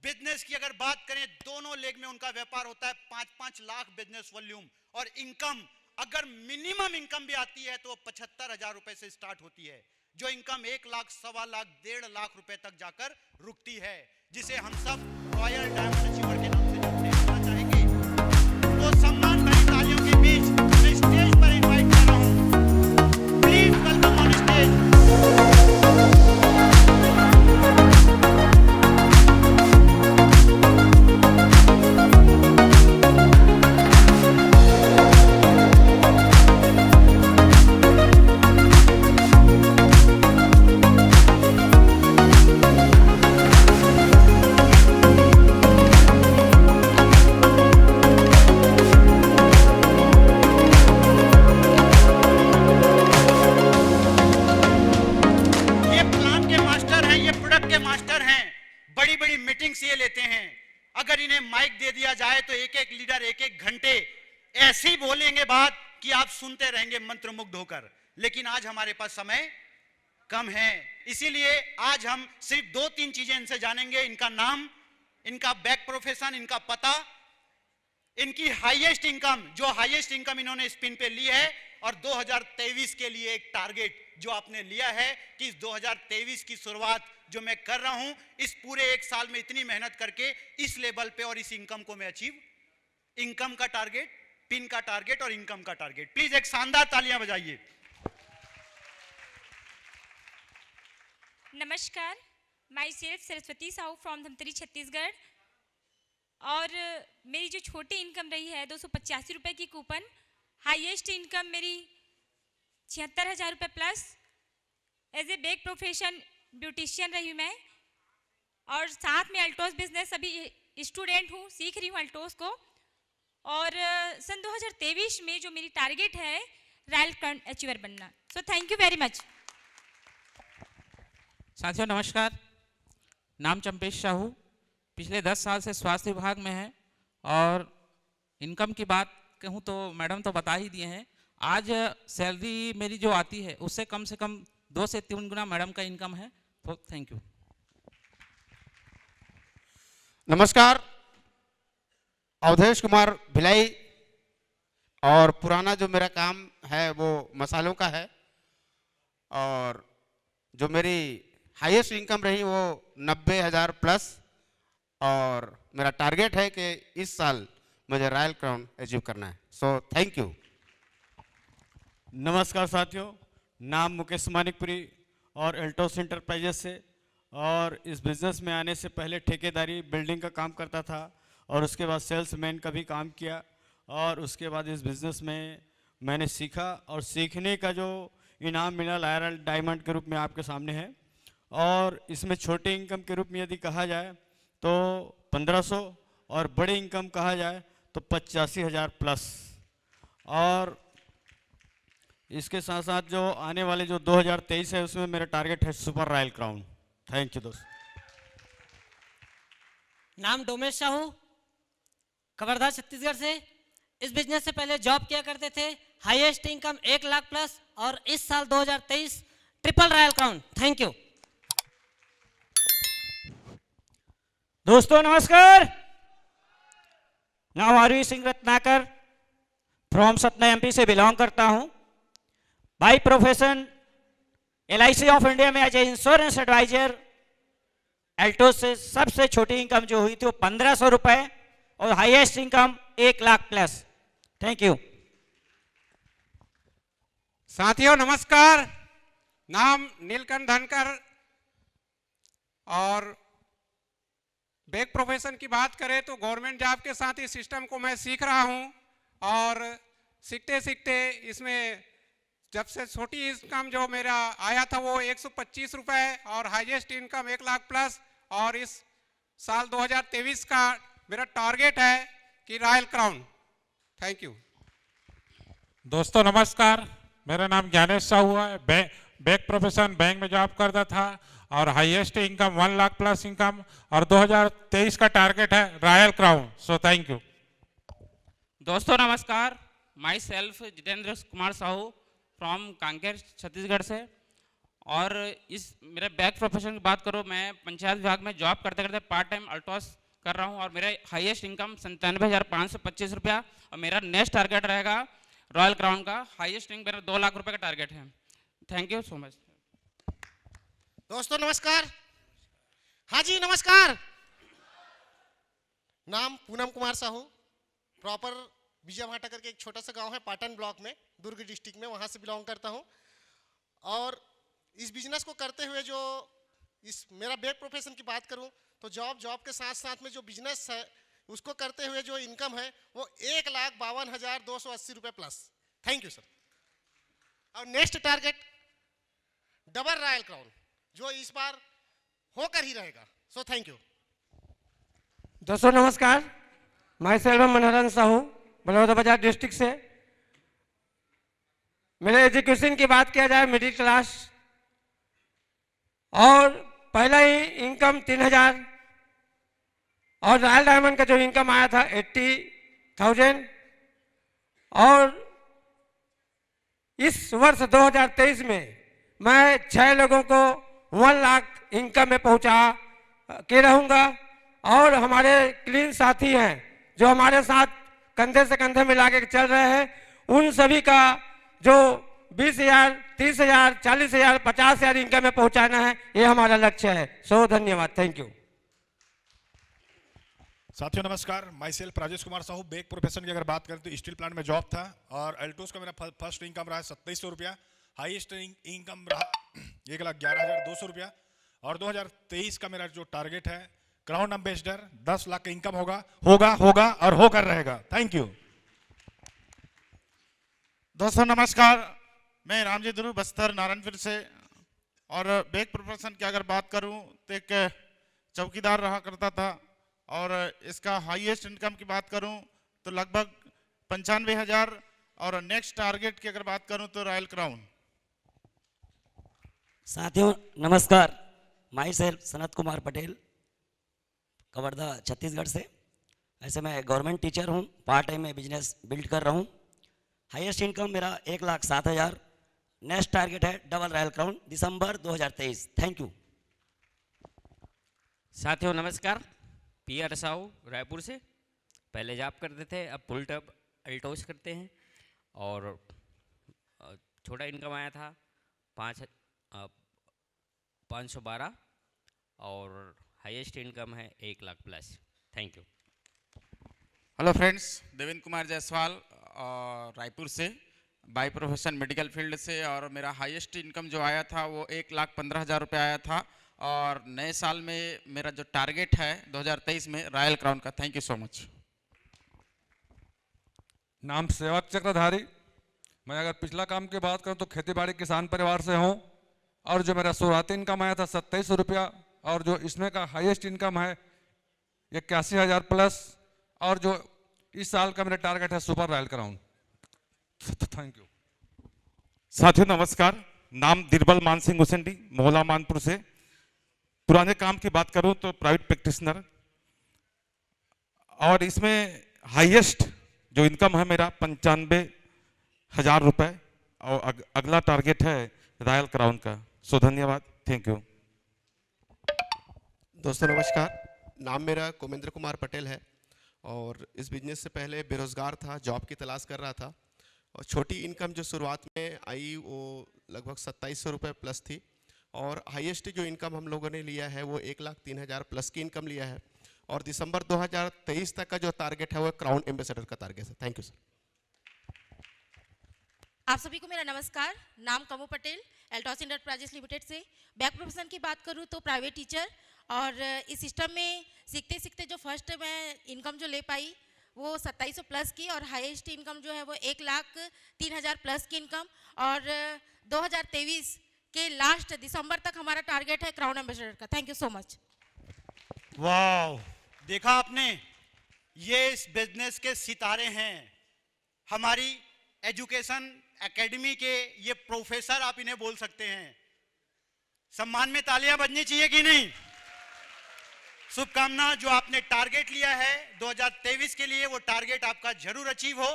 Business की अगर बात करें, दोनों लेग में उनका व्यापार होता है 5-5 लाख बिजनेस वॉल्यूम, और इनकम अगर मिनिमम इनकम भी आती है तो 75,000 रुपए से स्टार्ट होती है, जो इनकम 1 लाख, 1.25 लाख, 1.5 लाख रुपए तक जाकर रुकती है, जिसे हम सब रॉयल डायमंड अचीवर के नाम से जानते हैं। चाहेंगे तो सम्मान भरी तालियों के बीच मैं स्टेज पर इनवाइट कर रहा हूं, प्लीज वेलकम ऑन स्टेज। अगर इन्हें माइक दे दिया जाए तो एक एक लीडर एक एक घंटे ऐसी बोलेंगे बात कि आप सुनते रहेंगे मंत्रमुग्ध होकर। लेकिन आज हमारे पास समय कम है, इसीलिए आज हम सिर्फ 2-3 चीजें इनसे जानेंगे। इनका नाम, इनका बैक प्रोफेशन, इनका पता, इनकी हाईएस्ट इनकम, जो हाईएस्ट इनकम इन्होंने स्पिन पे ली है, और 2023 के लिए एक टारगेट जो आपने लिया है कि इस 2023 की शुरुआत जो मैं कर रहा हूं, इस पूरे 1 साल में इतनी मेहनत करके इस लेवल पे और इस इनकम को मैं अचीव, इनकम का टारगेट, पिन का टारगेट और इनकम का टारगेट। प्लीज एक शानदार तालियां बजाइए। नमस्कार, my self Saraswati Sahu from Dhamtari Chhattisgarh, और मेरी जो छोटी इनकम रही है 285 रुपये की कूपन, हाईएस्ट इनकम मेरी 76,000 रुपये plus. As a back profession beautician रही हूँ मैं, और साथ में अल्टोस बिजनेस, अभी स्टूडेंट हूँ, सीख रही हूँ अल्टोस को। और सन 2023 में जो मेरी टारगेट है रॉयल क्राउन अचीवर बनना। सो थैंक यू वेरी मच। साथियों नमस्कार, नाम चंपेश साहू, पिछले 10 साल से स्वास्थ्य विभाग में है, और इनकम की बात कहूँ तो मैडम तो बता ही दिए हैं। आज सैलरी मेरी जो आती है उससे कम 2 से 3 गुना मैडम का इनकम है। तो थैंक यू। नमस्कार, अवधेश कुमार भिलाई, और पुराना जो मेरा काम है वो मसालों का है, और जो मेरी हाईएस्ट इनकम रही वो 90,000 प्लस, और मेरा टारगेट है कि इस साल मुझे रॉयल क्राउन अचीव करना है। सो थैंक यू। नमस्कार साथियों, नाम मुकेश मानिकपुरी और एल्टोस इंटरप्राइजेस से, और इस बिज़नेस में आने से पहले ठेकेदारी बिल्डिंग का काम करता था, और उसके बाद सेल्समैन का भी काम किया, और उसके बाद इस बिज़नेस में मैंने सीखा, और सीखने का जो इनाम मिला रॉयल डायमंड के रूप में आपके सामने है। और इसमें छोटे इनकम के रूप में यदि कहा जाए तो 1500, और बड़े इनकम कहा जाए तो 85,000 प्लस। और इसके साथ साथ जो आने वाले जो 2023 है उसमें मेरा टारगेट है super royal crown. Thank you दोस्त। नाम डोमेश साहू, कवर्धा छत्तीसगढ़ से। इस बिजनेस से पहले जॉब किया करते थे, हाईएस्ट इनकम 1 लाख प्लस, और इस साल 2023 triple royal crown. Thank you दोस्तों नमस्कार, नाम R V Singh Ratnakar, from Satna MP से बिलोंग करता हूं। By profession LIC of India में एज ए इंश्योरेंस एडवाइजर। एल्टोस से सबसे छोटी इनकम जो हुई थी वो 1500 रुपए, और highest income 1 lakh plus. Thank you. साथियों नमस्कार, नाम नीलकंठ धनकर, और बैक प्रोफेशन की बात करें तो गवर्नमेंट जॉब के साथ इस सिस्टम को मैं सीख रहा हूं, और सीखते सीखते इसमें जब से छोटी इनकम जो मेरा आया था वो 125 रुपए, और हाईएस्ट इनकम 1 लाख प्लस, और इस साल 2023 का मेरा टारगेट है कि रॉयल क्राउन। Thank you. दोस्तों नमस्कार, मेरा नाम ज्ञानेश साहू है, बैक प्रोफेशन बैंक में जॉब करता था, और highest income 1 lakh plus income, और 2023 का टारगेट है royal crown. So thank you. दोस्तों नमस्कार, my self Jitendra Kumar Sahu from Kanker Chhattisgarh से, और इस मेरे बैक प्रोफेशन की बात करो, मैं पंचायत विभाग में जॉब करते करते पार्ट टाइम अल्टॉस कर रहा हूँ और मेरा हाईएस्ट इनकम 97,525 रुपया और मेरा नेक्स्ट टारगेट रहेगा रॉयल क्राउन का। हाईएस्ट इनकम मेरा 2 लाख रुपए का टारगेट है। Thank you so much. दोस्तों नमस्कार। हाँ जी नमस्कार। नाम पूनम कुमार साहू, प्रॉपर बीजाभाटा करके एक छोटा सा गांव है पाटन ब्लॉक में, दुर्ग डिस्ट्रिक्ट में, वहाँ से बिलोंग करता हूँ। और इस बिजनेस को करते हुए जो इस मेरा बैक प्रोफेशन की बात करूँ तो जॉब के साथ साथ में जो बिजनेस है उसको करते हुए जो इनकम है वो 1,52,280 रुपये प्लस। Thank you sir. और next target double royal crown जो इस बार होकर ही रहेगा। So thank you. दोस्तों नमस्कार, मैं सेल्वम मनोहरन साहू बलौदाबाजार डिस्ट्रिक्ट से। मेरे एजुकेशन की बात किया जाए मिडिल क्लास, और पहला ही इनकम 3,000 और रॉयल डायमंड का जो इनकम आया था 80,000। और इस वर्ष 2023 में मैं 6 लोगों को 1 लाख इनकम में पहुंचा के रहूंगा। और हमारे क्लीन साथी हैं जो हमारे साथ कंधे से कंधे मिला के चल रहे हैं, उन सभी का जो 20,000, 30,000, 40,000, 50,000 इनकम में पहुंचाना है, ये हमारा लक्ष्य है। सो धन्यवाद। Thank you. साथियों नमस्कार, my self Rajesh Kumar Sahu. Back profession की अगर बात करें तो स्टील प्लांट में जॉब था और अल्टोस का मेरा फर्स्ट इनकम रहा 2700 रुपया। हाईएस्ट इनकम रहा 1,11,200 रुपया। और 2023 का मेरा जो टारगेट है क्राउन एम्बेसडर 10 लाख का इनकम होगा और होकर रहेगा। Thank you. दोस्तों नमस्कार, मैं रामजी ध्रुव बस्तर नारायणपुर से। और बैक प्रोफेशन की अगर बात करूं तो एक चौकीदार रहा करता था और इसका हाईएस्ट इनकम की बात करूं तो लगभग 95,000। और नेक्स्ट टारगेट की अगर बात करूं तो रॉयल क्राउन। साथियों नमस्कार, माई सेल्फ सनत कुमार पटेल कवर्धा छत्तीसगढ़ से। ऐसे मैं गवर्नमेंट टीचर हूँ, पार्ट टाइम में बिजनेस बिल्ड कर रहा हूँ। हाईएस्ट इनकम मेरा 1,07,000। नेक्स्ट टारगेट है double royal crown December 2023। Thank you. साथियों नमस्कार, PR साहू रायपुर से। पहले जॉब करते थे, अब फुल टाइम अल्टोस करते हैं और छोटा इनकम आया था 512 और हाईएस्ट इनकम है 1 lakh plus. Thank you. Hello friends, Devendra Kumar Jaiswal Raipur से, बाय प्रोफेशन मेडिकल फील्ड से। और मेरा हाईएस्ट इनकम जो आया था वो 1,15,000 रुपये आया था। और नए साल में मेरा जो टारगेट है 2023 में रॉयल क्राउन का। Thank you so much. नाम सेवक चक्रधारी। मैं अगर पिछला काम की बात करूं तो खेतीबाड़ी किसान परिवार से हूं। और जो मेरा शुरुआती इनकम आया था 2700 रुपया और जो इसमें का हाईएस्ट इनकम है 81,000 प्लस। और जो इस साल का मेरा टारगेट है super royal crown. Thank you. साथियों नमस्कार, नाम दिरबल मान सिंह हुसैंडी, मोहला मानपुर से। पुराने काम की बात करूं तो प्राइवेट प्रैक्टिशनर। और इसमें हाईएस्ट जो इनकम है मेरा 95,000 रुपए और अगला टारगेट है रॉयल क्राउन का। सो धन्यवाद। Thank you. दोस्तों नमस्कार, नाम मेरा कोमेंद्र कुमार पटेल है और इस बिजनेस से पहले बेरोजगार था, जॉब की तलाश कर रहा था। और छोटी इनकम जो शुरुआत में आई वो लगभग 2700 रुपये प्लस थी। और हाईएस्ट जो इनकम हम लोगों ने लिया है वो 1,03,000 प्लस की इनकम लिया है। और दिसंबर 2023 तक का जो टारगेट है वो क्राउन एम्बेसडर का टारगेट है। Thank you sir. आप सभी को मेरा नमस्कार। नाम कमो पटेल, एल्टॉस इंटरप्राइजेस लिमिटेड से। बैक प्रोफेशन की बात करूँ तो प्राइवेट टीचर। और इस सिस्टम में सीखते सीखते जो फर्स्ट मैं इनकम जो ले पाई वो 2700 प्लस की और हाईएस्ट इनकम जो है वो 1,03,000 प्लस की इनकम। और 2023 के लास्ट दिसंबर तक हमारा टारगेट है क्राउन एम्बेसडर का। Thank you so much. वाह, देखा आपने, ये इस बिजनेस के सितारे हैं। हमारी एजुकेशन एकेडमी के ये प्रोफेसर आप इन्हें बोल सकते हैं। सम्मान में तालियां बजनी चाहिए कि नहीं? शुभकामना। जो आपने टारगेट लिया है 2023 के लिए वो टारगेट आपका जरूर अचीव हो।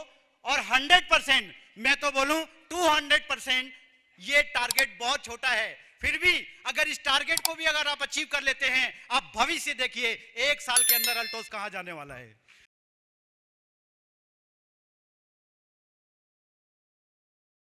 और 100%, मैं तो बोलूं 200%, ये टारगेट बहुत छोटा है। फिर भी अगर इस टारगेट को भी अगर आप अचीव कर लेते हैं, आप भविष्य देखिए 1 साल के अंदर अल्टोस कहां जाने वाला है।